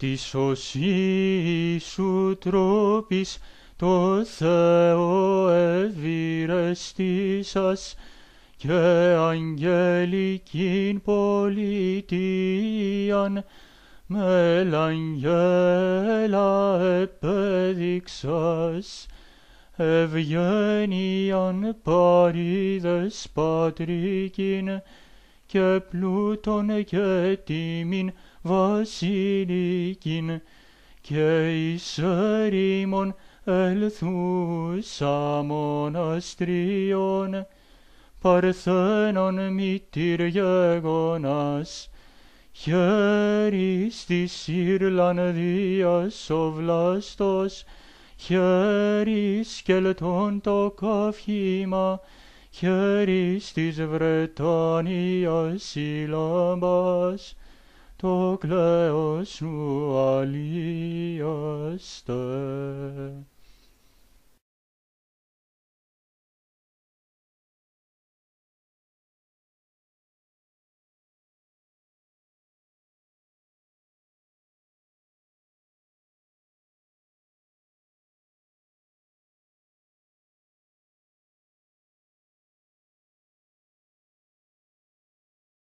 Τη σωσή σου τρόπης το Θεό ευηρεστήσας και αγγελικήν πολιτείαν μελαγγέλα επέδειξας, ευγένειαν παρίδες πατρίκην και πλούτον και τιμήν βασιλικήν και εις ερήμον ελθούσα μοναστρίων παρθένον μητήρ γεγονάς, χέρις της Ιρλανδίας ο βλάστος, χέρις Κελτών το καύχημα, χέρις της Βρετανίας η λάμπας, το κλαίος σου αλίαστε.